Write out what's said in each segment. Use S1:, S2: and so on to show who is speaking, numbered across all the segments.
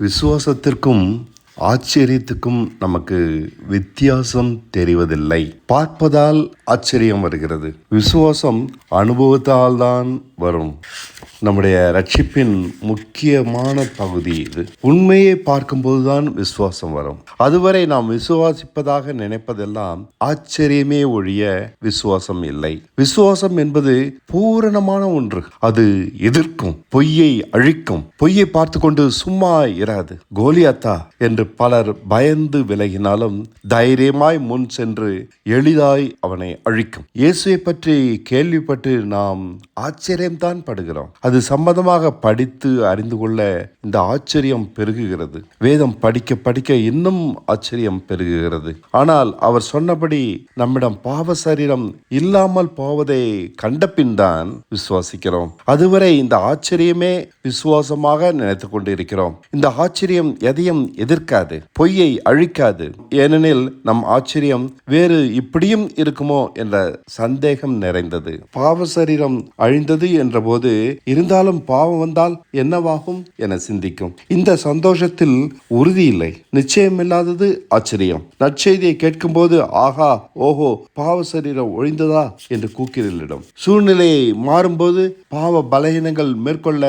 S1: விசுவாசத்திற்கும் ஆச்சரியத்துக்கும் நமக்கு வித்தியாசம் தெரிவதில்லை. பார்ப்பதால் ஆச்சரியம் வருகிறது. விசுவாசம் அனுபவத்தால் தான் வரும். நம்முடைய ரட்சிப்பின் முக்கியமான பகுதி இது. உண்மையை பார்க்கும்போதுதான் விசுவாசம் வரும். அதுவரை நாம் விசுவாசிப்பதாக நினைப்பதெல்லாம் ஆச்சரியமே ஒழிய விசுவாசம் இல்லை. விசுவாசம் என்பது பூரணமான ஒன்று. அது எதிர்க்கும், பொய்யை அழிக்கும். பொய்யை பார்த்து கொண்டு சும்மா இராது. கோலியாத்தா என்று பலர் பயந்து விலகினாலும் தைரியமாய் முன் சென்று எளிதாய் அவனை அழிக்கும். இயேசுவை பற்றி கேள்விப்பட்டு நாம் ஆச்சரியம்தான் படுகிறோம். அது சம்பந்தமாக படித்து அறிந்து கொள்ள இந்த ஆச்சரியம் பெருகுகிறது. வேதம் படிக்க படிக்க இன்னும் ஆச்சரியம் பெருகுகிறது. ஆனால் அவர் சொன்னபடி நம்மிடம் பாவ சரீரம் இல்லாமல் போவதை கண்டபின் தான் விசுவாசிக்கிறோம். அதுவரை இந்த ஆச்சரியமே விசுவாசமாக நினைத்து கொண்டு இருக்கிறோம். இந்த ஆச்சரியம் எதையும் எதிர்க்காது, பொய்யை அழிக்காது. ஏனெனில் நம் ஆச்சரியம் வேறு இப்படியும் இருக்குமோ என்ற சந்தேகம் நிறைந்தது. பாவ சரீரம் அழிந்தது என்ற போது இருந்தாலும் பாவம் வந்தால் என்னவாகும் என சிந்திக்கும். இந்த சந்தோஷத்தில் உறுதி இல்லை. நிச்சயமில்லாதது ஆச்சரியம். நற்செய்தியை கேட்கும் போது ஆகா ஓஹோ பாவ சரீரம் ஒழிந்ததா என்று கூக்கிரலிடும். சூழ்நிலையை மாறும்போது, பாவ பலகீனங்கள் மேற்கொள்ள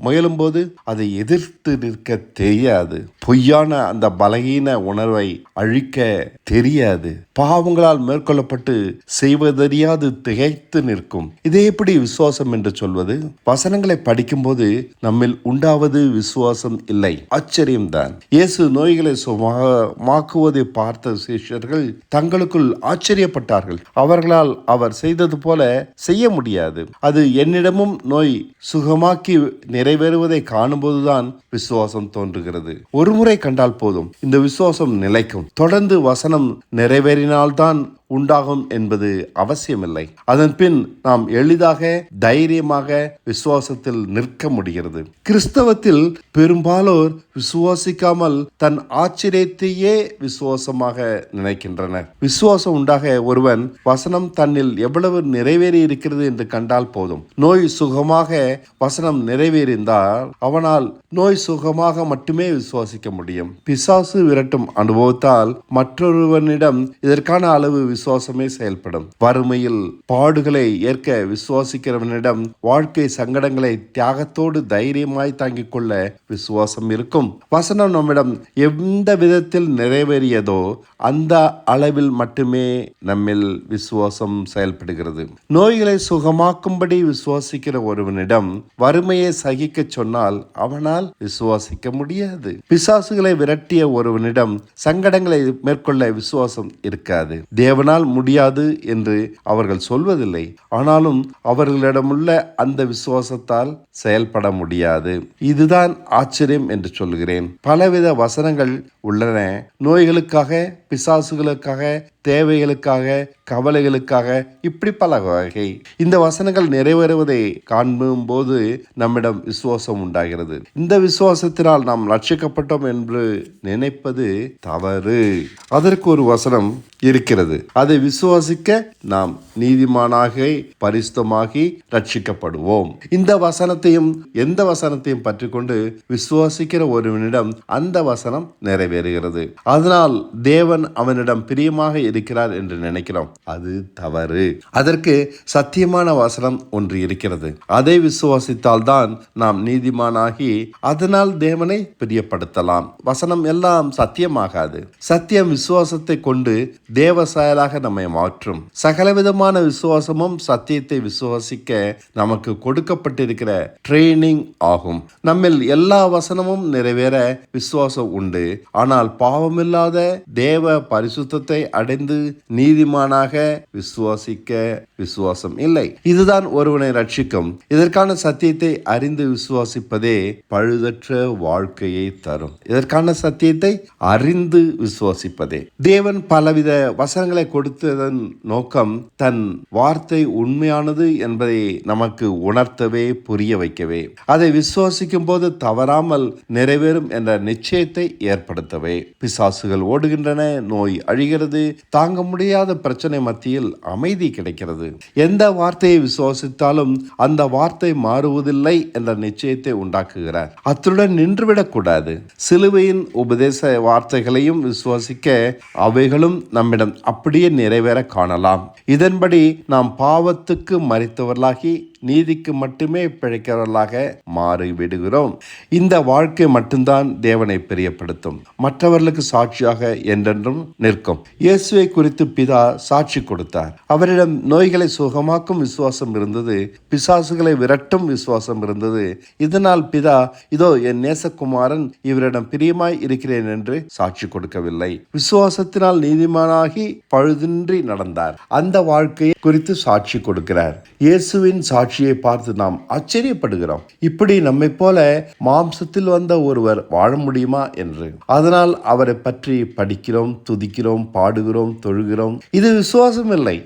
S1: முயலும் போது அதை எதிர்த்து நிற்க தெரியாது. பொய்யான அந்த பலகீன உணர்வை அழிக்க தெரியாது. பாவங்களால் மேற்கொள்ளப்பட்டு செய்வதறியாது திகைத்து நிற்கும். இதை எப்படி விசுவாசம் என்று சொல்வது? வசனங்களை படிக்கும்போது நம்மில் உண்டாவது விசுவாசம் இல்லை, ஆச்சரியம்தான். இயேசு நோய்களை சுகமாக்குவதை பார்த்த சீஷர்கள் தங்களுக்குள் ஆச்சரியப்பட்டார்கள். அவர்களால் அவர் செய்தது போல செய்ய முடியாது. அது என்னிடமும் நோய் சுகமாக்கி நிறைவேறுவதை காணும்போதுதான் விசுவாசம் தோன்றுகிறது. ஒருமுறை கண்டால் போதும், இந்த விசுவாசம் நிலைக்கும். தொடர்ந்து வசனம் நிறைவேறினால்தான் உண்டாகும் என்பது அவசியமில்லை. அதன் பின் நாம் எளிதாக தைரியமாக விசுவாசத்தில் நிற்க முடிகிறது. கிறிஸ்தவத்தில் பெரும்பாலோர் விசுவாசிக்காமல் தன் ஆச்சரியத்தையே விசுவாசமாக நினைக்கின்றனர். விசுவாசம் உண்டாக ஒருவன் வசனம் தன்னில் எவ்வளவு நிறைவேறி இருக்கிறது என்று கண்டால் போதும். நோய் சுகமாக வசனம் நிறைவேறிந்தால் அவனால் நோய் சுகமாக மட்டுமே விசுவாசிக்க முடியும். பிசாசு விரட்டும் அனுபவத்தால் மற்றொருவனிடம் இதற்கான அளவு விசுவாசமே செயல்படும். வறுமையில் பாடுகளை ஏற்க விசுவாசிக்கிறவனிடம் வாழ்க்கை சங்கடங்களை தியாகத்தோடு தைரியமாய் தாங்கிக் கொள்ள விசுவாசம் இருக்கும். வசனம் நம்மிடம் எந்த விதத்தில் நிறைவேறியதோ அந்த அளவில் மட்டுமே நம்மில் விசுவாசம் செயல்படுகிறது. நோய்களை சுகமாக்கும்படி விசுவாசிக்கிற ஒருவனிடம் வறுமையை சகிக்க சொன்னால் அவனால் விசுவாசிக்க முடியாது. பிசாசுகளை விரட்டிய ஒருவனிடம் சங்கடங்களை மேற்கொள்ள விசுவாசம் இருக்காது. தேவனால் முடியாது என்று அவர்கள் சொல்வதில்லை. ஆனாலும் அவர்களிடமுள்ள அந்த விசுவாசத்தால் செயல்பட முடியாது. இதுதான் ஆச்சரியம் என்று சொல்கிறேன். பலவித வசனங்கள் உள்ளன. நோய்களுக்காக, பிசாசுகளுக்காக, தேவைகளுக்காக, கவலைகளுக்காக, இப்படி பல வகை. இந்த வசனங்கள் நிறைவேறுவதை காணும் போது நம்மிடம் விசுவாசம் உண்டாகிறது. இந்த விசுவாசத்தினால் நாம் ரட்சிக்கப்பட்டோம் என்று நினைப்பது தவறு. அதற்கு ஒரு வசனம் இருக்கிறது. அதை விசுவாசிக்க நாம் நீதிமானாகி பரிசுத்தமாகி ரட்சிக்கப்படுவோம். இந்த வசனத்தையும் எந்த வசனத்தையும் பற்றி கொண்டு விசுவாசிக்கிற ஒருவனிடம் அந்த வசனம் நிறைவேறுகிறது. அதனால் தேவன் அவனிடம் பிரியமாக இருக்கிறார் என்று நினைக்கிறோம். அது தவறு. அதற்கு சத்தியமான வசனம் ஒன்று இருக்கிறது. அதை விசுவாசித்தால் தான் நாம் நீதிமானாகி அதனால் தேவனை பிரியப்படுத்தலாம். வசனம் எல்லாம் சத்தியமாகாது. சத்தியம் விசுவாசத்தை கொண்டு தேவ செயலாக நம்மை மாற்றும். சகலவிதமான விசுவாசமும் சத்தியத்தை விசுவாசிக்க நமக்கு கொடுக்கப்பட்டிருக்கிற ட்ரெய்னிங் ஆகும். நம்மில் எல்லா வசனமும் நிறைவேற விசுவாசம் உண்டு. ஆனால் பாவமில்லாத தேவ பரிசுத்தத்தை அடைந்து நீதிமானாக விசுவாசிக்க விசுவாசம் இல்லை. இதுதான் ஒருவனை ரட்சிக்கும். இதற்கான சத்தியத்தை அறிந்து விசுவாசிப்பதே பழுதற்ற வாழ்க்கையை தரும். இதற்கான சத்தியத்தை அறிந்து விசுவாசிப்பதே. தேவன் பலவித வசனங்களை கொடுத்ததன் நோக்கம் தன் வார்த்தை உண்மையானது என்பதை நமக்கு உணர்த்தவே, புரிய வைக்கவே. அதை விசுவாசிக்கும் போது தவறாமல் நிறைவேறும் என்ற நிச்சயத்தை ஏற்படுத்த. பயன்படுத்தவே. பிசாசுகள் ஓடுகின்றன, நோய் அழிகிறது, தாங்க முடியாத பிரச்சனை மத்தியில் அமைதி கிடைக்கிறது. எந்த வார்த்தையை விசுவாசித்தாலும் அந்த வார்த்தை மாறுவதில்லை என்ற நிச்சயத்தை உண்டாக்குகிறார். அத்துடன் நின்றுவிடக்கூடாது. சிலுவையின் உபதேச வார்த்தைகளையும் விசுவாசிக்க அவைகளும் நம்மிடம் அப்படியே நிறைவேற காணலாம். இதன்படி நாம் பாவத்துக்கு மரித்தவர்களாகி நீதிக்கு மட்டுமே பிழைக்கிறவர்களாக மாறிவிடுகிறோம். இந்த வாழ்க்கை மட்டும்தான் தேவனை பிரியப்படுத்தும், மற்றவர்களுக்கு சாட்சியாக என்றென்றும் நிற்கும். இயேசுவை குறித்து பிதா சாட்சி கொடுத்தார். அவரிடம் நோய்களை சுகமாக்கும் விசுவாசம் இருந்தது, பிசாசுகளை விரட்டும் விசுவாசம் இருந்தது. இதனால் பிதா, இதோ என் நேசகுமாரன், இவரிடம் பிரியமாய் இருக்கிறேன் என்று சாட்சி கொடுக்கவில்லை. விசுவாசத்தினால் நீதிமானாகி பழுதின்றி நடந்தார். அந்த வாழ்க்கையை குறித்து சாட்சி கொடுக்கிறார். இயேசுவின் சாட்சியை பார்த்து நாம் ஆச்சரியப்படுகிறோம். இப்படி நம்மை போல மாம்சத்தில் வந்த ஒருவர் வாழ முடியுமா என்று. அதனால் அவரை பற்றி படிக்கிறோம், துதிக்கிறோம், பாடுகிறோம், தொழுகிறோம். இது விசுவாசம் இல்லை.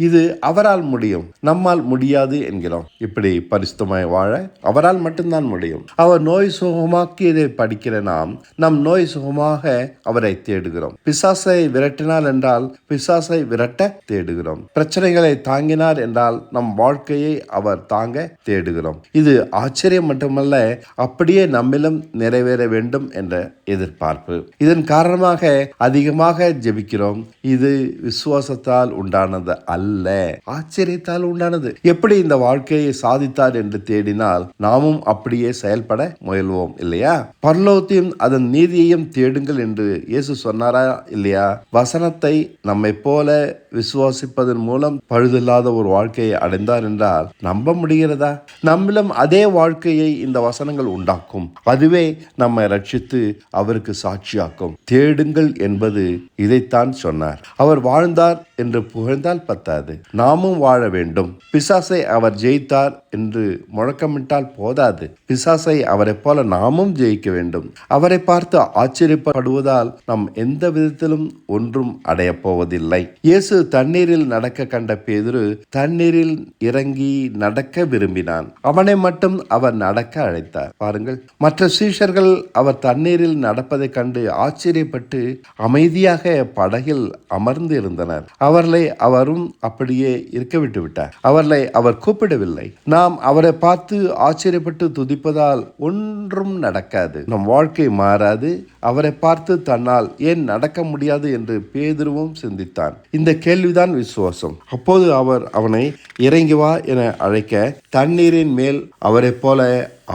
S1: இது அவரால் முடியும், நம்மால் முடியாது என்கிறோம். இப்படி பரிசுத்தமாய் வாழ அவரால் மட்டும்தான் முடியும். அவர் நோய் சுகமாக்கியதை படிக்கிற நாம் நம் நோய் சுகமாக அவரை தேடுகிறோம். பிசாசை விரட்டினார் என்றால் பிசாசை விரட்ட தேடுகிறோம். பிரச்சனைகளை தாங்கினார் என்றால் நம் வாழ்க்கையை அவர் தாங்க தேடுகிறோம். இது ஆச்சரியம் மட்டுமல்ல, அப்படியே நம்மிலும் நிறைவேற வேண்டும் என்ற எதிர்பார்ப்பு. இதன் காரணமாக அதிகமாக ஜெபிக்கிறோம். இது விசுவாசத்தால் உண்டானது அல்ல, ஆச்சரியத்தால் உண்டானது. எப்படி இந்த வாழ்க்கையை சாதித்தார் என்று தேடினால் நாமும் அப்படியே செயல்பட முயல்வோம் இல்லையா? பரலோகத்தையும் அதன் நீதியையும் தேடுங்கள் என்று இயேசு சொன்னாரா இல்லையா? வசனத்தை நம்மை போல விசுவாசிப்பதன் மூலம் பழுதில்லாத ஒரு வாழ்க்கையை அடைந்தார் என்றால் நம்ப முடிகிறதா? நம்மிலும் அதே வாழ்க்கையை இந்த வசனங்கள் உண்டாக்கும். அதுவே நம்மை ரட்சித்து அவருக்கு சாட்சியாக்கும். தேடுங்கள் என்பது இதைத்தான் சொன்னார். அவர் வாழ்ந்தார் என்று புகழ்ந்தால் பத்தாது, நாமும் வாழ வேண்டும். பிசாசை அவர் ஜெயித்தார் என்று முழக்கமிட்டால் போதாது, பிசாசை அவரை போல நாமும் ஜெயிக்க வேண்டும். அவரை பார்த்து ஆச்சரியப்படுவதால் நாம் எந்த விதத்திலும் ஒன்றும் அடைய போவதில்லை. இயேசு தண்ணீரில் நடக்க கண்ட பேதுரு தண்ணீரில் இறங்கி நடக்க விரும்பினான். அவனை மட்டும் அவர் நடக்க அழைத்தார். பாருங்கள், மற்ற சீஷர்கள் அவர் தண்ணீரில் நடப்பதை கண்டு ஆச்சரியப்பட்டு அமைதியாக படகில் அமர்ந்து இருந்தனர். அவர்களை அவரும் அப்படியே இருக்க விட்டு விட்டார். அவர்களை அவர் கூப்பிடவில்லை. நாம் அவரை பார்த்து ஆச்சரியப்பட்டு துதிப்பதால் ஒன்றும் நடக்காது, நம் வாழ்க்கை மாறாது. அவரை பார்த்து தன்னால் ஏன் நடக்க முடியாது என்று பேதுருவும் சிந்தித்தான். இந்த கேள்விதான் விசுவாசம். அப்போது அவர் அவனை இறங்கி வா என அழைக்க தண்ணீரின் மேல் அவரை போல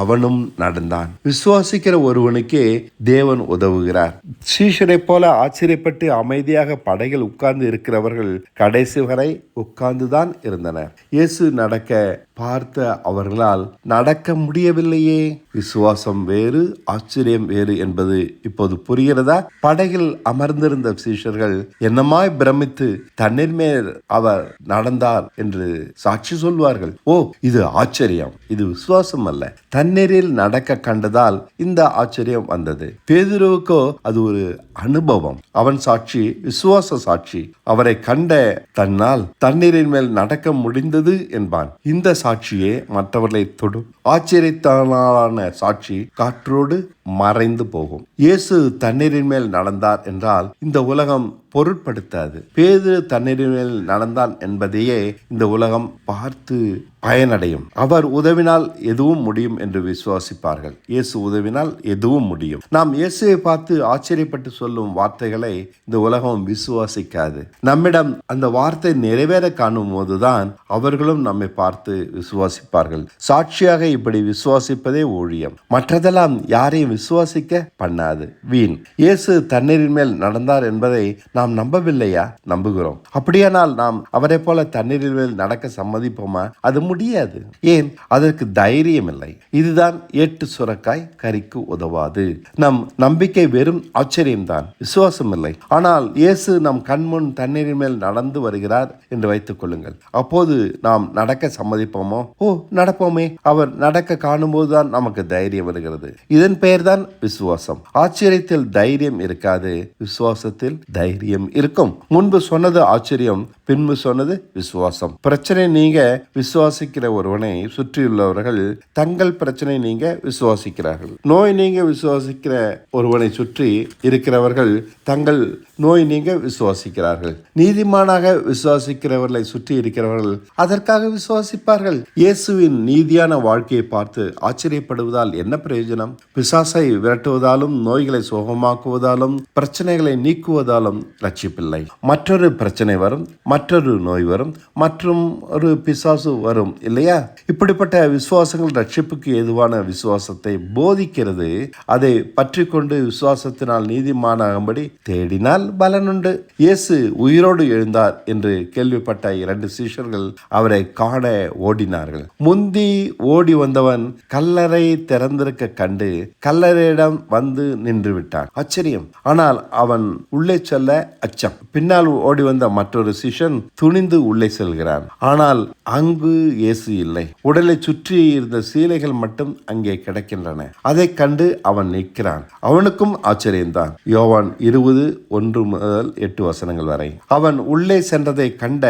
S1: அவனும் நடந்தான். விசுவாசிக்கிற ஒருவனுக்கே தேவன் உதவுகிறார். சீஷரை போல ஆச்சரியப்பட்டு அமைதியாக படகில் உட்கார்ந்து இருக்கிறவர்கள் கடைசி வரை உட்கார்ந்துதான் இருந்தனர். இயேசு நடக்க பார்த்த அவர்களால் நடக்க முடியவில்லையே. விசுவாசம் வேறு, ஆச்சரியம் வேறு என்பது இப்போது புரிகிறதா? படகில் அமர்ந்திருந்த சீஷர்கள் என்னமாய் பிரமித்து தண்ணீர் மேல் அவர் நடந்தார் என்று சாட்சி சொல்வார்கள். ஓ, இது ஆச்சரியம், இது விசுவாசம் அல்ல. தண்ணீரில் நடக்க கண்டதால் இந்த ஆச்சரியம் வந்தது. பேதுருவுக்கோ அது ஒரு அனுபவம். அவன் சாட்சி விசுவாச சாட்சி. அவரை கண்ட தன்னால் தண்ணீரின் மேல் நடக்க முடிந்தது என்பான். இந்த சாட்சியே மற்றவர்களை தொடும். ஆச்சரியத்தான சாட்சி காற்றோடு மறைந்து போகும். இயேசு தண்ணீரின் மேல் நடந்தார் என்றால் இந்த உலகம் பொருட்படுத்தாது. பேதுரு தண்ணீரின் மேல் நடந்தான் என்பதையே இந்த உலகம் பார்த்து பயனடையும். அவர் உதவினால் எதுவும் முடியும் என்று விசுவாசிப்பார்கள். இயேசு உதவினால் எதுவும் முடியும். நாம் இயேசுவை பார்த்து ஆச்சரியப்பட்டு சொல்லும் வார்த்தைகளை இந்த உலகம் விசுவாசிக்காது. நம்மிடம் அந்த வார்த்தை நிறைவேற காணும் போதுதான் அவர்களும் நம்மை பார்த்து விசுவாசிப்பார்கள். சாட்சியாக இப்படி விசுவாசிப்பதே ஊழியம். மற்றதெல்லாம் யாரையும் விசுவாசிக்க பண்ணாது, வீண். இயேசு தண்ணீரின் மேல் நடந்தார் என்பதை நாம் நம்பவில்லையா? நம்புகிறோம். அப்படியானால் நாம் அவரை போல தண்ணீரின் மேல் நடக்க சம்மதிப்போமா? அது முடியாது. ஏன்? அதற்கு தைரியம் இல்லை. இதுதான் ஏட்டு சுரக்காய் கறிக்கு உதவாது. நம் நம்பிக்கை வெறும் ஆச்சரியம்தான், விசுவாசம் இல்லை. ஆனால் இயேசு நம் கண்முன் தண்ணீரின் மேல் நடந்து வருகிறார் என்று வைத்துக் கொள்ளுங்கள். அப்போது நாம் நடக்க சம்மதிப்போமோ? ஓ, நடப்போமே. அவர் நடக்க காணும் போதுதான் நமக்கு தைரியம் வருகிறது. இதன் பெயர் தான் விசுவாசம். ஆச்சரியத்தில் தைரியம் இருக்காது, விசுவாசத்தில் தைரியம் இருக்கும். முன்பு சொன்னது ஆச்சரியம், பின்பு சொன்னது விசுவாசம். பிரச்சனை நீங்க விசுவாசிக்கிற ஒருவனை சுற்றியுள்ளவர்கள் தங்கள் பிரச்சனை நீங்க விசுவாசிக்கிறார்கள். நோய் நீங்க விசுவாசிக்கிற ஒருவனை சுற்றி இருக்கிறவர்கள் தங்கள் நோய் நீங்க விசுவாசிக்கிறார்கள். நீதிமானாக விசுவாசிக்கிறவர்களை சுற்றி இருக்கிறவர்கள் அதற்காக விசுவாசிப்பார்கள். இயேசுவின் நீதியான வாழ்க்கையை பார்த்து ஆச்சரியப்படுவதால் என்ன பிரயோஜனம்? பிசாசை விரட்டுவதாலும் நோய்களை சுகமாக்குவதாலும் பிரச்சனைகளை நீக்குவதாலும் ரட்சிப்பில்லை. மற்றொரு பிரச்சனை வரும், மற்றொரு நோய் வரும், மற்றும் ஒரு பிசாசு வரும் இல்லையா? இப்படிப்பட்ட விசுவாசங்கள் ரட்சிப்புக்கு ஏதுவான விசுவாசத்தை போதிக்கிறது. அதை பற்றி கொண்டு விசுவாசத்தினால் நீதிமானாகும்படி தேடினால் பலனுண்டு. இயேசு உயிரோடு எழுந்தார் என்று கேள்விப்பட்ட 2 சீஷர்கள் அவரை காண ஓடினார்கள். முந்தி ஓடி வந்தவன் கல்லறை திறந்திருக்க கண்டு கல்லறையிடம் வந்து நின்று விட்டான். ஆச்சரியம். ஆனால் அவன் உள்ளே செல்ல அச்சம். பின்னால் ஓடி வந்த மற்றொரு சீஷன் துணிந்து உள்ளே செல்கிறான். ஆனால் அங்கு இயேசு இல்லை. உடலை சுற்றி இருந்த சீலைகள் மட்டும் அங்கே கிடக்கின்றன. அதை கண்டு அவன் நிற்கிறான். அவனுக்கும் ஆச்சரியம்தான். யோவான் 20:1-8 வரை. அவன் உள்ளே சென்றதை கண்ட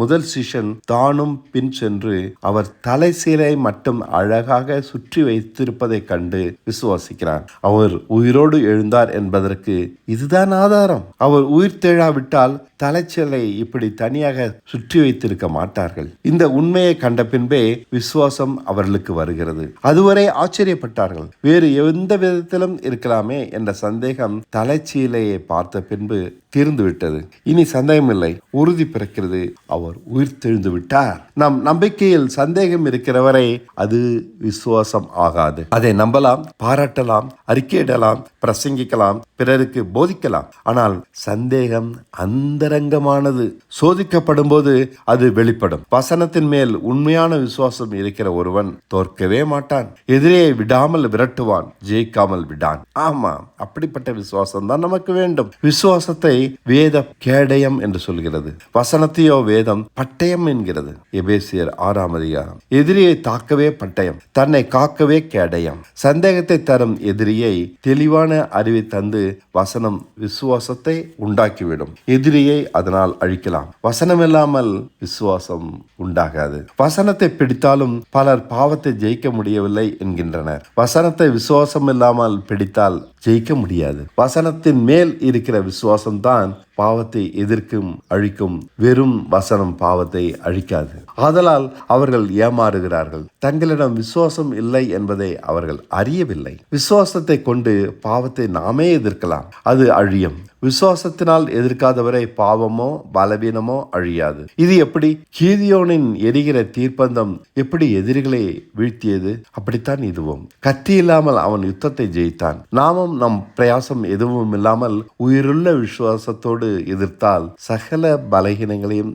S1: முதல் சீஷன் தானும் பின் சென்று அவர் தலை சீலை மட்டும் அழகாக சுற்றி வைத்திருப்பதை கண்டு விசுவாசிக்கிறான். அவர் உயிரோடு எழுந்தார் என்பதற்கு இதுதான் ஆதாரம். அவர் உயிர் தேழாவிட்டால் தலைச்சீலை இப்படி தனியாக சுற்றி வைத்திருக்க மாட்டார்கள். இந்த உண்மையை கண்ட பின்பே விசுவாசம் அவர்களுக்கு வருகிறது. அதுவரை ஆச்சரியப்பட்டார்கள். வேறு எந்த விதத்திலும் இருக்கலாமே என்ற சந்தேகம் தலைச்சீலையை பார்த்த பின்பு தீர்ந்து விட்டது. இனி சந்தேகம் இல்லை, உறுதி பிறக்கிறது. அவர் உயிர் தெழுந்து விட்டார். நம் நம்பிக்கையில் சந்தேகம் இருக்கிறவரை அது விசுவாசம் ஆகாது. அதை நம்பலாம், பாராட்டலாம், அறிக்கையிடலாம், பிரசங்கிக்கலாம், பிறருக்கு போதிக்கலாம். ஆனால் சந்தேகம் அந்தரங்கமானது. சோதிக்கப்படும் போது அது வெளிப்படும். வசனத்தின் மேல் உண்மையான விசுவாசம் இருக்கிற ஒருவன் தோற்கவே மாட்டான். எதிரே விடாமல் விரட்டுவான், ஜெயிக்காமல் விடான். ஆமா, அப்படிப்பட்ட விசுவாசம் தான் நமக்கு வேண்டும். விசுவாசத்தை வேத கேடயம் என்று சொல்கிறது. வசனத்தையோ வேதம் பட்டயம் என்கிறது. எபேசியர் 6:6. எதிரியை தாக்கவே பட்டயம், தன்னை காக்கவே கேடயம். சந்தேகத்தை தரும் எதிரியை தெளிவான அறிவை தந்து வசனம் விசுவாசத்தை உண்டாக்கிவிடும். எதிரியை அதனால் அழிக்கலாம். வசனம் இல்லாமல் விசுவாசம் உண்டாகாது. வசனத்தை பிடித்தாலும் பலர் பாவத்தை ஜெயிக்க முடியவில்லை என்கின்றனர். வசனத்தை விசுவாசம் இல்லாமல் பிடித்தால் ஜெயிக்க முடியாது. வசனத்தின் மேல் இருக்கிற விசுவாசம் தான் பாவத்தை எதிர்க்கும், அழிக்கும். வெறும் வசனம் பாவத்தை அழிக்காது. ஆதலால் அவர்கள் ஏமாறுகிறார்கள். தங்களிடம் விசுவாசம் இல்லை என்பதை அவர்கள் அறியவில்லை. விசுவாசத்தை கொண்டு பாவத்தை நாமே எதிர்க்கலாம், அது அழியும். விசுவாசத்தினால் எதிர்க்காதவரை பாவமோ பலவீனமோ அழியாது. இது எப்படி? கீதியோனின் எரிகிற தீர்ப்பந்தம் எப்படி எதிரிகளை வீழ்த்தியது, அப்படித்தான் இதுவும். கத்தி இல்லாமல் அவன் யுத்தத்தை ஜெயித்தான். நாமும் நம் பிரயாசம் எதுவும் இல்லாமல் உயிருள்ள விசுவாசத்தோடு எதிர்த்தால் சகல பலகீனங்களையும்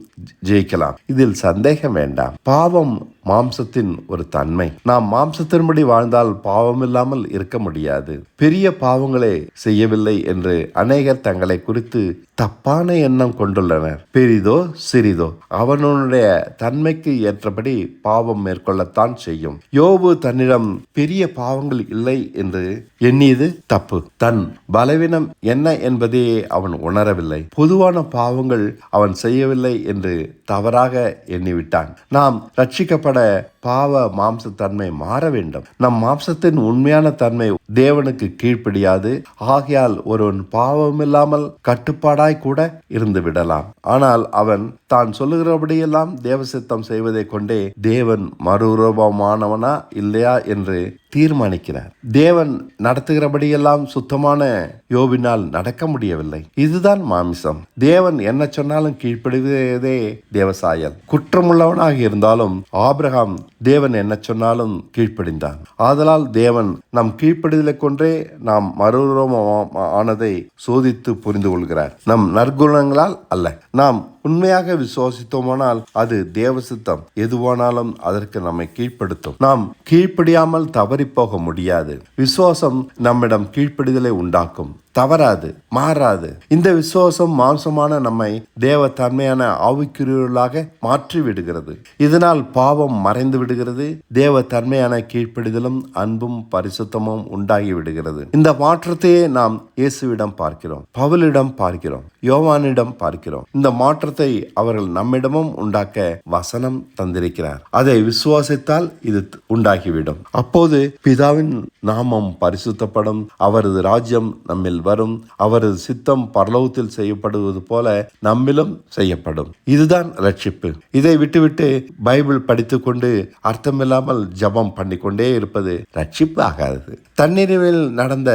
S1: ஜெயிக்கலாம். இதில் சந்தேகம் வேண்டாம். பாவம் மாம்சத்தின் ஒரு தன்மை. நாம் மாம்சத்தின்படி வாழ்ந்தால் பாவம் இல்லாமல் இருக்க முடியாது. பெரிய பாவங்களை செய்யவில்லை என்று அநேகர் தங்களை குறித்து தப்பான எண்ணம் கொண்டுள்ளனர். பெரிதோ சிறிதோ அவனுடைய தன்மைக்கு ஏற்றபடி பாவம் மேற்கொள்ளத்தான் செய்யும். யோபு தன்னிடம் பெரிய பாவங்கள் இல்லை என்று எண்ணியது தப்பு. தன் பலவீனம் என்ன என்பதையே அவன் உணரவில்லை. பொதுவான பாவங்கள் அவன் செய்யவில்லை என்று தவறாக எண்ணிவிட்டான். நாம் ரட்சிக்கப்பட பாவ மாம்சத்தன்மை மாற வேண்டும். நம் மாம்சத்தின் உண்மையான தன்மை தேவனுக்கு கீழ்ப்படியாது. ஆகையால் ஒருவன் பாவமில்லாமல் கட்டுப்பாடாய் கூட இருந்து விடலாம். ஆனால் அவன் தான் சொல்லுகிறபடியெல்லாம் தேவசித்தம் செய்வதை கொண்டே தேவன் மறுரூபமானவனா இல்லையா என்று தீர்மானிக்கிறார். தேவன் நடத்துகிறபடியெல்லாம் சுத்தமான யோபினால் நடக்க முடியவில்லை. இதுதான் மாமிசம். தேவன் என்ன சொன்னாலும் கீழ்ப்படுவதே தேவசாயல். குற்றமுள்ளவனாக இருந்தாலும் ஆபிரகாம் தேவன் என்ன சொன்னாலும் கீழ்ப்படிந்தான். ஆதலால் தேவன் நம் கீழ்ப்படிதலை கொண்டே நாம் மறுரூபமானதை சோதித்து புரிந்து கொள்கிறார். நம் நற்குணங்களால் அல்ல. நாம் உண்மையாக விசுவாசித்தோமானால் அது தேவ சித்தம். எதுவானாலும் அதற்கு நம்மை கீழ்ப்படுத்தும். நாம் கீழ்ப்படியாமல் தவறி போக முடியாது. விசுவாசம் நம்மிடம் கீழ்ப்படிதலை உண்டாக்கும். தவறாது, மாறாது. இந்த விசுவாசம் மாம்சமான நம்மை தேவ தன்மையான ஆவிக்குரியவர்களாக மாற்றி விடுகிறது. இதனால் பாவம் மறைந்து விடுகிறது. தேவ தன்மையான கீழ்ப்படிதலும் அன்பும் பரிசுத்தமும் உண்டாகி விடுகிறது. இந்த மாற்றத்தையே நாம் இயேசுவிடம் பார்க்கிறோம், பவுலிடம் பார்க்கிறோம், யோவானிடம் பார்க்கிறோம். இந்த மாற்றத்தை அவர்கள் நம்மிடமும் உண்டாக்க வசனம் தந்திருக்கிறார். அதை விசுவாசித்தால் இது உண்டாகிவிடும். அப்போது பிதாவின் நாமம் பரிசுத்தப்படும், அவரது ராஜ்யம் நம்மில் வரும், அவரது சித்தம் பரலோகத்தில் செய்யப்படுவது போல நம்மிலும் செய்யப்படும். இதுதான் ரட்சிப்பு. இதை விட்டுவிட்டு பைபிள் படித்துக்கொண்டு அர்த்தமில்லாமல் ஜபம் பண்ணிக்கொண்டே இருப்பது ரட்சிப்பு ஆகாது. தண்ணீரில் நடந்த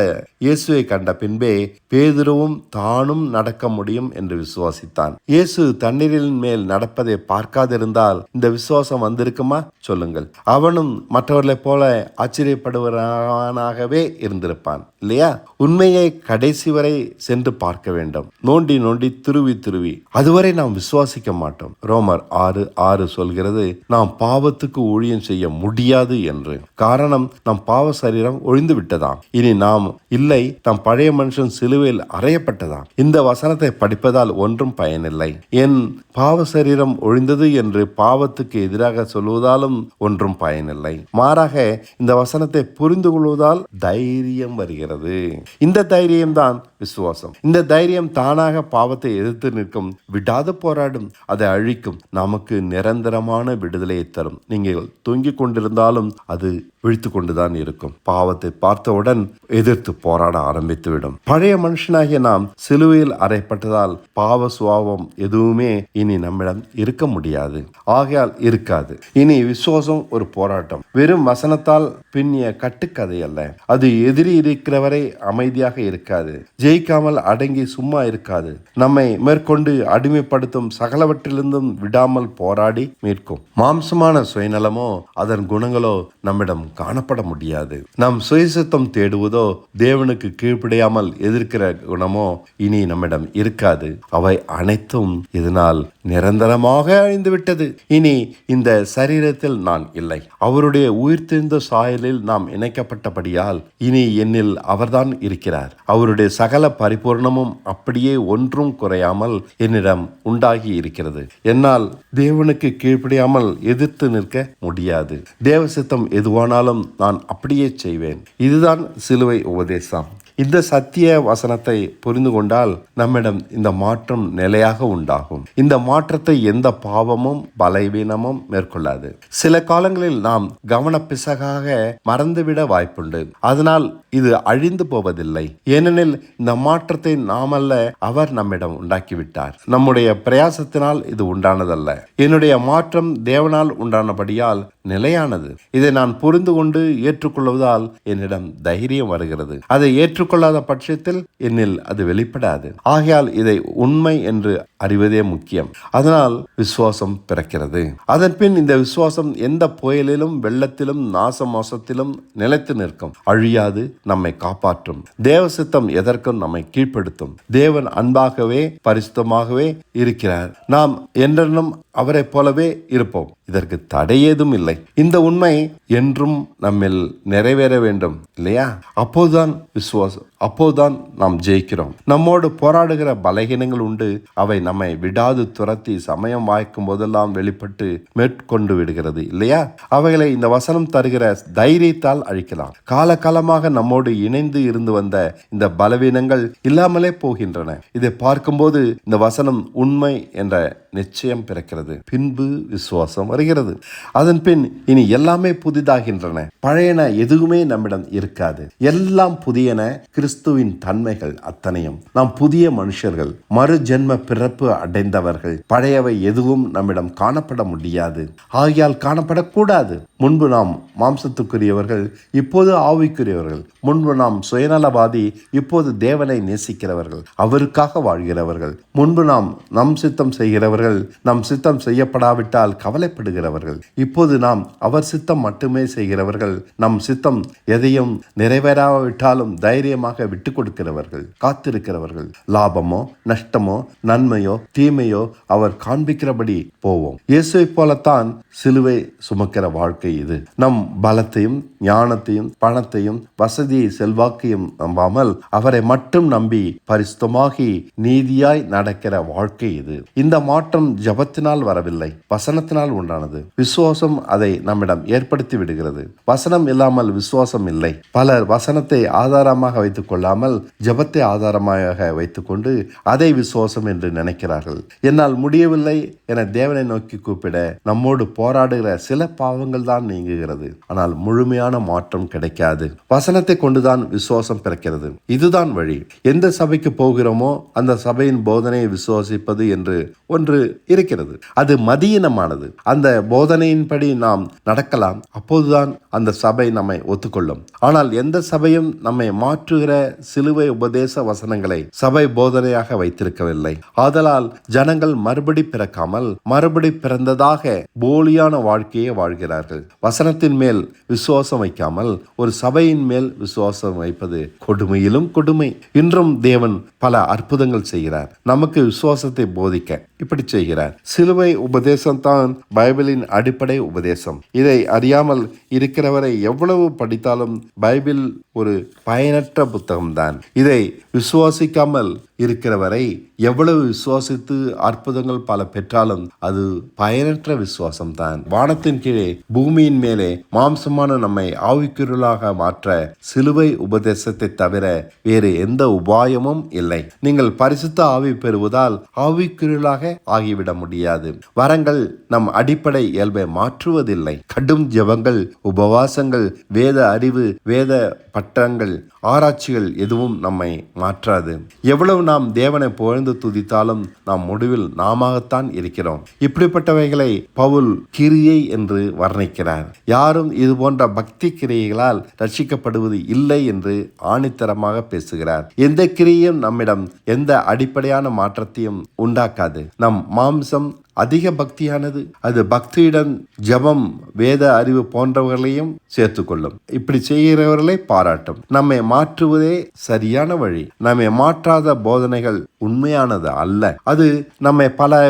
S1: இயேசுவை கண்ட பின்பே பேதுருவும் தானும் நடக்க முடியும் என்று விசுவாசித்தான். இயேசு தண்ணீரின் மேல் நடப்பதை பார்க்காதிருந்தால் இந்த விசுவாசம் வந்திருக்குமா? சொல்லுங்கள். அவனும் மற்றவர்களைப் போல ஆச்சரியப்படுவனாகவே இருந்திருப்பான் இல்லையா? உண்மையை கடைசி வரை சென்று பார்க்க வேண்டும். நோண்டி நோண்டி துருவி அதுவரை நாம் விசுவாசிக்க மாட்டோம். ரோமர் 6:6 சொல்கிறது, நாம் பாவத்துக்கு ஊழியம் செய்ய முடியாது என்று. காரணம், நம் பாவ சரீரம் ஒழிந்து விட்டதாம். இனி நாம் இல்லை, நம் பழைய மனுஷன் சிலுவையில் அறையப்பட்டதாம். இந்த வசனத்தை படிப்பதால் ஒன்றும் பயனில்லை. என் பாவ சரீரம் ஒழிந்தது என்று பாவத்துக்கு எதிராக சொல்வதாலும் ஒன்றும் பயனில்லை. மாறாக இந்த வசனத்தை புரிந்து கொள்வதால் தைரியம் வருகிறது. இந்த தைரியம் தான் விசுவாசம். இந்த தைரியம் தானாக பாவத்தை எதிர்த்து நிற்கும், விடாது போராடும், அதை அழிக்கும், நமக்கு நிரந்தரமான விடுதலையை தரும். நீங்கள் தூங்கிக் கொண்டிருந்தாலும் அது விழித்து கொண்டுதான் இருக்கும். பாவத்தை பார்த்தவுடன் எதிர்த்து போராட ஆரம்பித்துவிடும். பழைய மனுஷனாகிய நாம் சிலுவையில் அறையப்பட்டதால் பாவ சுபாவம் எதுவுமே இனி நம்மிடம் இருக்க முடியாது. ஆகையால் இருக்காது. இனி விசுவாசம் ஒரு போராட்டம். வெறும் வசனத்தால் பின்னிய கட்டுக்கதை அல்ல. அது எதிரி இருக்கிறவரை அமைதியாக இருக்காது, ஜெயிக்காமல் அடங்கி சும்மா இருக்காது. நம்மை மேற்கொண்டு அடிமைப்படுத்தும் சகலவற்றிலிருந்தும் விடாமல் போராடி மீட்கும். மாம்சமான சுயநலமோ அதன் குணங்களோ நம்மிடம் காணப்பட முடியாது. நாம் சுயசித்தம் தேடுவதோ தேவனுக்கு கீழ்ப்படியாமல் எதிர்க்கிற குணமோ இனி நம்மிடம் இருக்காது. அவை அனைத்தும் இதனால் நிரந்தரமாக அழிந்து விட்டது. இனி இந்த சரீரத்தில் நான் இல்லை. அவருடைய உயிர்த்தெழுந்த சாயலில் நாம் இணைக்கப்பட்டபடியால் இனி என்னில் அவர்தான் இருக்கிறார். அவருடைய சகல பரிபூர்ணமும் அப்படியே ஒன்றும் குறையாமல் என்னிடம் உண்டாகி இருக்கிறது. என்னால் தேவனுக்கு கீழ்ப்படியாமல் எதிர்த்து நிற்க முடியாது. தேவ சித்தம் எதுவானாலும் நான் அப்படியே செய்வேன். இதுதான் சிலுவை உபதேசம். இந்த சத்திய வசனத்தை புரிந்து கொண்டால் நம்மிடம் இந்த மாற்றம் நிலையாக உண்டாகும். இந்த மாற்றத்தை எந்த பாவமும் பலவீனமும் மேற்கொள்ளாது. சில காலங்களில் நாம் கவனப்பிசகாக மறந்துவிட வாய்ப்புண்டு. அதனால் இது அழிந்து போவதில்லை. ஏனெனில் இந்த மாற்றத்தை நாமல்ல, அவர் நம்மிடம் உண்டாக்கிவிட்டார். நம்முடைய பிரயாசத்தினால் இது உண்டானதல்ல. என்னுடைய மாற்றம் தேவனால் உண்டானபடியால் நிலையானது. இதை நான் புரிந்து கொண்டு ஏற்றுக்கொள்வதால் என்னிடம் தைரியம் வருகிறது. அதை ஏற்றுக்கொள்ளாத பட்சத்தில் என்னில் அது வெளிப்படாது. ஆகையால் இதை உண்மை என்று அறிவதே முக்கியம். அதனால் விசுவாசம் பிறக்கிறது. அதன் பின் இந்த விசுவாசம் எந்த புயலிலும் வெள்ளத்திலும் நாச மோசத்திலும் நிலைத்து நிற்கும், அழியாது, நம்மை காப்பாற்றும். தேவ சித்தம் எதற்கும் நம்மை கீழ்ப்படுத்தும். தேவன் அன்பாகவே பரிசுத்தமாகவே இருக்கிறார். நாம் என்றென்றும் அவரை போலவே இருப்போம். இதற்கு தடை ஏதும் இல்லை. இந்த உண்மை என்றும் நம்மில் நிறைவேற வேண்டும் இல்லையா? அப்போதுதான் விசுவாசம், அப்போதுதான் நாம் ஜெயிக்கிறோம். நம்மோடு போராடுகிற பலகீனங்கள் உண்டு. அவை நம்மை விடாது துரத்தி சமயம் வாய்க்கும் போதெல்லாம் வெளிப்பட்டு மேற்கொண்டு விடுகிறது இல்லையா? அவைகளை இந்த வசனம் தருகிற தைரியத்தால் அழிக்கலாம். காலகாலமாக நம்மோடு இணைந்து இருந்து வந்த இந்த பலவீனங்கள் இல்லாமலே போகின்றன. இதை பார்க்கும்போது இந்த வசனம் உண்மை என்ற நிச்சயம் பிறக்கிறது. பின்பு விசுவாசம் வருகிறது. அதன் பின் இனி எல்லாமே புதிதாகின்றன. பழையன எதுவுமே நம்மிடம் இருக்காது. எல்லாம் புதியன. கிறிஸ்துவின் தன்மைகள் அத்தனையும். நாம் புதிய மனுஷர்கள், மறு ஜென்ம பிறப்பு அடைந்தவர்கள். பழையவை எதுவும் நம்மிடம் காணப்பட முடியாது. ஆகையால் காணப்படக்கூடாது. முன்பு நாம் மாம்சத்துக்குரியவர்கள், இப்போது ஆவிக்குரியவர்கள். முன்பு நாம் சுயநலவாதி, இப்போது தேவனை நேசிக்கிறவர்கள், அவருக்காக வாழ்கிறவர்கள். முன்பு நாம் நம் சித்தம் செய்கிறவர்கள், நம் சித்தம் செய்யப்படாவிட்டால் கவலைப்படுகிறவர்கள். இப்போது நாம் அவர் சித்தம் மட்டுமே செய்கிறவர்கள். நம் சித்தம் எதையும் நிறைவேறாவிட்டாலும் தைரியமாக விசுவாசமாக விட்டு கொடுக்கிறவர்கள், காத்திருக்கிறவர்கள். லாபமோ நஷ்டமோ நன்மையோ தீமையோ அவர் காண்பிக்கிறபடி போவோம். இயேசுவை போலத்தான் சிலுவை சுமக்கிற வாழ்க்கை இது. நம் பலத்தையும் ஞானத்தையும் பணத்தையும் வசதியை செல்வாக்கையும் நம்பாமல் அவரை மட்டும் நம்பி பரிசுத்தமாகி நீதியாய் நடக்கிற வாழ்க்கை இது. இந்த மாற்றம் ஜபத்தினால் வரவில்லை, வசனத்தினால் உண்டானது. விசுவாசம் அதை நம்மிடம் ஏற்படுத்தி விடுகிறது. வசனம் இல்லாமல் விசுவாசம் இல்லை. பலர் வசனத்தை ஆதாரமாக வைத்துக் கொள்ளாமல் ஜபத்தை ஆதாரமாக வைத்துக் கொண்டு அதை விசுவாசம் என்று நினைக்கிறார்கள். என்னால் முடியவில்லை என தேவனை நோக்கி கூப்பிட நம்மோடு போராடுகிற சில பாவங்கள் தான் நீங்குகிறது. ஆனால் முழுமையான மாற்றம் கிடைக்காது. வசனத்தை கொண்டுதான் விசுவாசம் பிறக்கிறது. இதுதான் வழி. எந்த சபைக்கு போகிறோமோ அந்த சபையின் போதனையை விசுவாசிப்பது என்று ஒன்று இருக்கிறது. அது மதியினமானது. அந்த போதனையின்படி நாம் நடக்கலாம். அப்போதுதான் அந்த சபை நம்மை ஒத்துக்கொள்ளும். ஆனால் எந்த சபையும் நம்மை மாற்றுகிற சிலுவை உபதேச வசனங்களை சபை போதனையாக வைத்திருக்கவில்லை. ஆதலால் ஜனங்கள் மறுபடி பிறக்காமல் மறுபடி பிறந்ததாக போலியான வாழ்க்கையை வாழ்கிறார்கள். வசனத்தின் மேல் விசுவாசம் வைக்காமல் ஒரு சபையின் மேல் விசுவாசம் வைப்பது கொடுமையிலும் கொடுமை. இன்றும் தேவன் பல அற்புதங்கள் செய்கிறார். நமக்கு விசுவாசத்தை போதிக்க இப்படி செய்கிறார். சிலுவை உபதேசம் தான் பைபிளின் அடிப்படை உபதேசம். இதை அறியாமல் இருக்கிறவரை எவ்வளவு படித்தாலும் பைபிள் ஒரு பயனற்ற புத்தகம்தான். இதை விசுவாசிக்காமல் இருக்கிறவரை எவ்வளவு விசுவாசித்து அற்புதங்கள் பல பெற்றாலும் அது பயனற்ற விசுவாசம் தான். வானத்தின் கீழே பூமியின் மேலே மாம்சமான நம்மை ஆவிக்குரியலாக மாற்ற சிலுவை உபதேசத்தை தவிர வேறு எந்த உபாயமும் இல்லை. நீங்கள் பரிசுத்த ஆவி பெறுவதால் ஆவிக்குரியலாக ஆகிவிட முடியாது. வரங்கள் நம் அடிப்படை இயல்பை மாற்றுவதில்லை. கடும் ஜெபங்கள், உபவாசங்கள், வேத அறிவு, வேத பட்டங்கள், ஆராய்ச்சிகள் எதுவும் நம்மை மாற்றாது. எவ்வளவு நாம் தேவனை புகழ்ந்து துதித்தாலும் நாம் முடிவில் நாமத்தான் இருக்கிறோம். இப்படிப்பட்டவைகளை பவுல் கிரியை என்று வர்ணிக்கிறார். யாரும் இது போன்ற பக்தி கிரியைகளால் ரட்சிக்கப்படுவது இல்லை என்று ஆணித்தரமாக பேசுகிறார். எந்த கிரியையும் நம்மிடம் எந்த அடிப்படையான மாற்றத்தையும் உண்டாக்காது. நம் மாம்சம் அதிக பக்தியானது. அது பக்தியுடன் ஜபம், வேத அறிவு போன்றவர்களையும் சேர்த்துக்கொள்ளும். இப்படி செய்கிறவர்களை பாராட்டும். நம்மை மாற்றுவதே சரியான வழி. நம்மை மாற்றாத போதனைகள் உண்மையானது அல்ல. அது நம்மை பல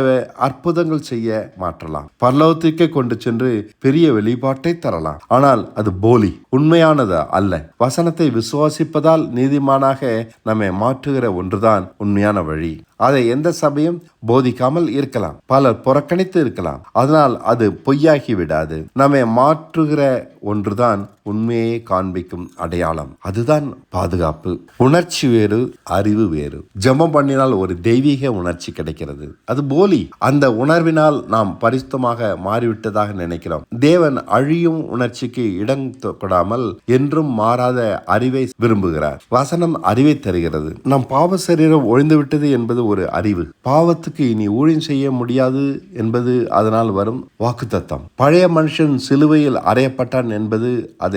S1: அற்புதங்கள் செய்ய மாற்றலாம், பரலோகத்திற்கு கொண்டு சென்று பெரிய வெளிப்பாட்டை தரலாம். ஆனால் அது போலி, உண்மையானது அல்ல. வசனத்தை விசுவாசிப்பதால் நீதிமானாக நம்மை மாற்றுகிற ஒன்றுதான் உண்மையான வழி. அதை எந்த சபையும் போதிக்காமல் இருக்கலாம், பலர் புறக்கணித்து இருக்கலாம். அதனால் அது பொய்யாகி விடாது. நம்மை மாற்றுகிற ஒன்றுதான் உண்மையை காண்பிக்கும் அடையாளம். அதுதான் பாதுகாப்பு. உணர்ச்சி வேறு, அறிவு வேறு. ஜெபம் பண்ணினால் ஒரு தெய்வீக உணர்ச்சி கிடைக்கிறது. அது போலி. அந்த உணர்வினால் நாம் பரிசுத்தமாக மாறிவிட்டதாக நினைக்கிறோம். தேவன் அழியும் உணர்ச்சிக்கு இடம் கொடாமல் என்றும் மாறாத அறிவை விரும்புகிறார். வசனம் அறிவை தருகிறது. நம் பாவ சரீரம் ஒழிந்துவிட்டது என்பது ஒரு அறிவு. பாவத்துக்கு இனி ஊழியம் செய்ய முடியாது என்பது அதனால் வரும் வாக்குத்தத்தம். பழைய மனுஷன் சிலுவையில் அறையப்பட்டான் என்பது அதை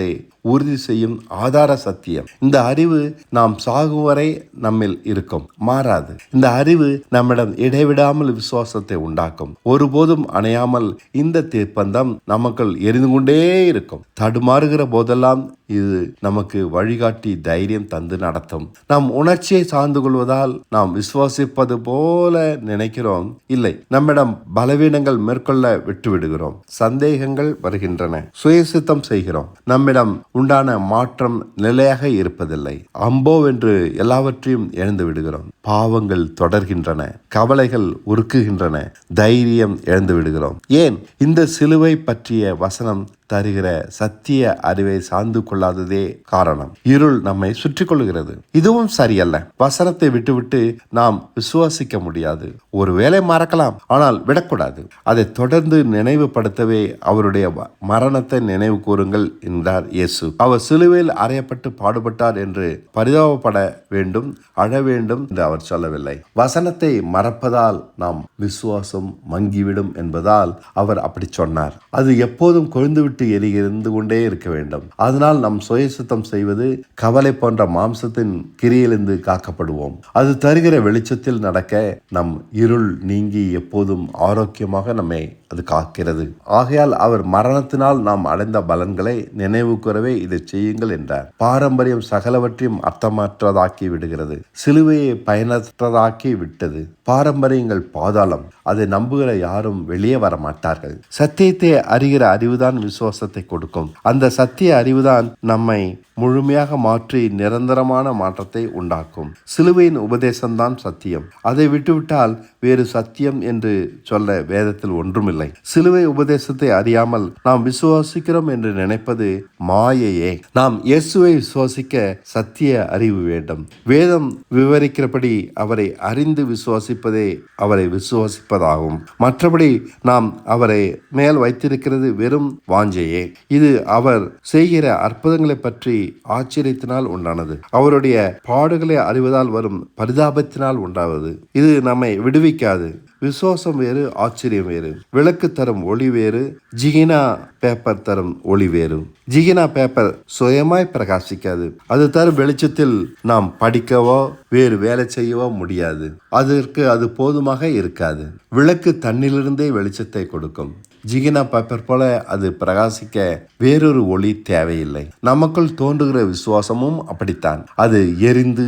S1: உறுதி செய்யும் ஆதார சத்தியம். இந்த அறிவு நாம் சாகும் வரை நம்மில் இருக்கும், மாறாது. இந்த அறிவு நம்மிடம் இடைவிடாமல் விசுவாசத்தை உண்டாக்கும். ஒருபோதும் அணையாமல் இந்த தீர்ப்பந்தம் நமக்குள் எரிந்து கொண்டே இருக்கும். தடுமாறுகிற போதெல்லாம் இது நமக்கு வழிகாட்டி தைரியம் தந்து நடத்தும். நாம் உணர்ச்சியை சார்ந்து கொள்வதால் நாம் விசுவாசிப்பது போல நினைக்கிறோம். இல்லை, நம்மிடம் பலவீனங்கள் மேற்கொள்ள விட்டுவிடுகிறோம். சந்தேகங்கள் வருகின்றன, சுயசித்தம் செய்கிறோம். நம்மிடம் உண்டான மாற்றம் நிலையாக இருப்பதில்லை. அம்போவென்று எல்லாவற்றையும் இழந்து விடுகிறோம். பாவங்கள் தொடர்கின்றன, கவலைகள் உருக்குகின்றன, தைரியம் இழந்து விடுகிறோம். ஏன்? இந்த சிலுவை பற்றிய வசனம் தருகிற சத்திய அறிவை சார்ந்து கொள்ளாததே காரணம். இருள் நம்மை சுற்றி கொள்கிறது. இதுவும் சரியல்ல. வசனத்தை விட்டுவிட்டு நாம் விசுவாசிக்க முடியாது. ஒருவேளை மறக்கலாம், ஆனால் விடக்கூடாது. அதை தொடர்ந்து நினைவுபடுத்தவே அவருடைய மரணத்தை நினைவு கூறுங்கள் என்றார் இயேசு. அவர் சிலுவையில் அறையப்பட்டு பாடுபட்டார் என்று பரிதாபப்பட வேண்டும், அழ வேண்டும் என்று அவர் சொல்லவில்லை. வசனத்தை மறப்பதால் நாம் விசுவாசம் மங்கிவிடும் என்பதால் அவர் அப்படி சொன்னார். அது எப்போதும் கொழுந்துவிட்டு எரிந்து கொண்டே இருக்க வேண்டும். அதனால் நம் சுயசுத்தம் செய்வது கவலை போன்ற மாம்சத்தின் கிரியிலிருந்து காக்கப்படுவோம். அது தருகிற வெளிச்சத்தில் நடக்க நம் இருள் நீங்கி எப்போதும் ஆரோக்கியமாக நம்மை அது காக்கிறது. ஆகையால் அவர் மரணத்தினால் நாம் அடைந்த பலன்களை நினைவு கூறவே இதை செய்யுங்கள் என்றார். பாரம்பரியம் சகலவற்றையும் அர்த்தமற்றதாக்கி விடுகிறது. சிலுவையை பயனற்றதாக்கி விட்டது. பாரம்பரியங்கள் பாதாளம். அதை நம்புகிற யாரும் வெளியே வர மாட்டார்கள். சத்தியத்தை அறிகிற அறிவுதான் விசுவாசத்தை கொடுக்கும். அந்த சத்திய அறிவுதான் நம்மை முழுமையாக மாற்றி நிரந்தரமான மாற்றத்தை உண்டாக்கும். சிலுவையின் உபதேசம்தான் சத்தியம். அதை விட்டுவிட்டால் வேறு சத்தியம் என்று சொல்ல வேதத்தில் ஒன்றுமில்லை. சிலுவை உபதேசத்தை அறியாமல் நாம் விசுவாசிக்கிறோம் என்று நினைப்பது மாயையே. நாம் இயேசுவை விசுவாசிக்க சத்திய அறிவு வேண்டும். வேதம் விவரிக்கிறபடி அவரை அறிந்து விசுவாசிப்பதே அவரை விசுவாசிப்பதாகும். மற்றபடி நாம் அவரை மேல் வைத்திருக்கிறது வெறும் வாஞ்சையே. இது அவர் செய்கிற அற்புதங்களை பற்றி ஆச்சரியத்தினால் உண்டானது. அவருடைய பாடுகளை அறிவதால் வரும் பரிதாபத்தினால் உண்டாவது. இது நம்மை விடுவிக்காது. விசுவாசம் வேறு, ஆச்சரியம் வேறு. விளக்கு தரும் ஒளி வேறு, ஜிகினா பேப்பர் தரும் ஒளி வேறு. ஜிகினா பேப்பர் சுயமாய் பிரகாசிக்காது. அது தரும் வெளிச்சத்தில் நாம் படிக்கவோ வேறு வேலை செய்யவோ முடியாது. அதற்கு அது போதுமாக இருக்காது. விளக்கு தன்னிலிருந்தே வெளிச்சத்தை கொடுக்கும். ஜிகினா பேப்பர் போல அது பிரகாசிக்க வேறொரு ஒளி தேவையில்லை. நமக்குள் தோன்றுகிற விசுவாசமும் அப்படித்தான். அது எரிந்து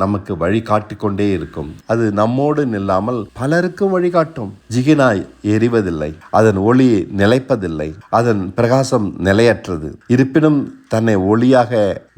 S1: நமக்கு வழிகாட்டி கொண்டே இருக்கும். அது நம்மோடு நில்லாமல் பலருக்கும் வழிகாட்டும். ஜிகினா எரிவதில்லை, அதன் ஒளி நிலைப்பதில்லை, அதன் பிரகாசம் நிலையற்றது. இருப்பினும் தன்னை ஒளியாக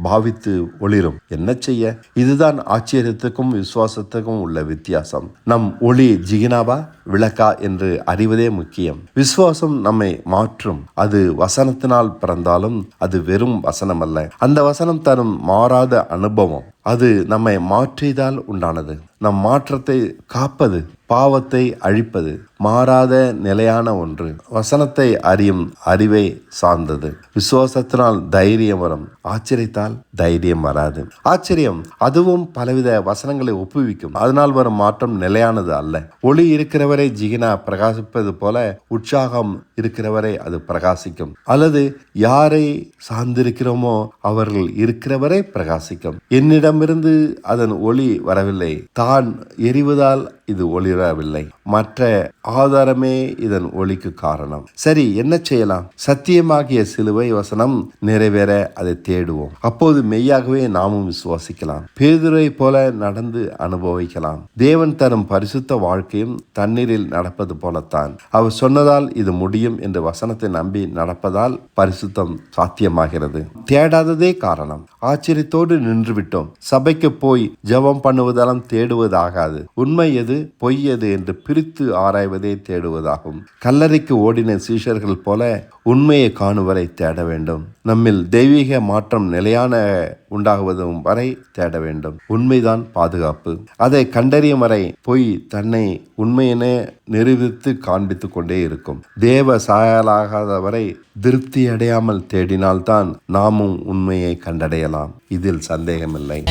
S1: பாவித்து ஒளிரும். என்ன செய்ய? இதுதான் ஆச்சரியத்துக்கும் விசுவாசத்துக்கும் உள்ள வித்தியாசம். நம் ஒளி ஜிகினாவா விளக்கா என்று அறிவதே முக்கியம். விசுவாசம் நம்மை மாற்றும். அது வசனத்தினால் பிறந்தாலும் அது வெறும் வசனம் அல்ல. அந்த வசனம் தரும் மாறாத அனுபவம். அது நம்மை மாற்றியதால் உண்டானது. நம் மாற்றத்தை காப்பது, பாவத்தை அழிப்பது, மாறாத நிலையான ஒன்று. வசனத்தை அறியும் அறிவை சார்ந்தது. விசுவாசத்தினால் தைரியம் வரும், ஆச்சரியத்தால் தைரியம் வராது. ஆச்சரியம் அதுவும் பலவித வசனங்களை ஒப்புவிக்கும். அதனால் வரும் மாற்றம் நிலையானது அல்ல. ஒளி இருக்கிறவரை ஜிகினா பிரகாசிப்பது போல உற்சாகம் இருக்கிறவரை அது பிரகாசிக்கும். அல்லது யாரை சார்ந்திருக்கிறோமோ அவர்கள் இருக்கிறவரை பிரகாசிக்கும். என்னிடமிருந்து அதன் ஒளி வரவில்லை, தான் எரிவதால் இது ஒளிரவில்லை, மற்ற ஆதாரமே இதன் ஒளிக்கு காரணம். சரி, என்ன செய்யலாம்? சத்தியமாகிய சிலுவை வசனம் நிறைவேற அதை தேடுவோம். அப்போது மெய்யாகவே நாமும் விசுவாசிக்கலாம். பேதுரை போல நடந்து அனுபவிக்கலாம். தேவன் தரும் பரிசுத்த வாழ்க்கையும் தண்ணீரில் நடப்பது போலத்தான். அவர் சொன்னதால் இது முடியும் என்று வசனத்தை நம்பி நடப்பதால் பரிசுத்தம் சாத்தியமாகிறது. தேடாததே காரணம். ஆச்சரியத்தோடு நின்றுவிட்டோம். சபைக்கு போய் ஜெபம் பண்ணுவதாலும் தேடுவதாகாது. உண்மை எது, பொய் எது என்று பிரித்து ஆராய்வதே தேடுவதாகும். கல்லறைக்கு ஓடின சீஷர்கள் போல உண்மையை காணுவரை தேட வேண்டும். நம்மில் தெய்வீக மாற்றம் நிலையான உண்டாகுவதும் வரை தேட வேண்டும். உண்மைதான் பாதுகாப்பு. அதை கண்டறியும் வரை பொய் தன்னை உண்மையினே நிரூபித்து காண்பித்து கொண்டே இருக்கும். தேவ சாயலாகாதவரை திருப்தி அடையாமல் தேடினால்தான் நாமும் உண்மையை கண்டடையலாம். இதில் சந்தேகமில்லை.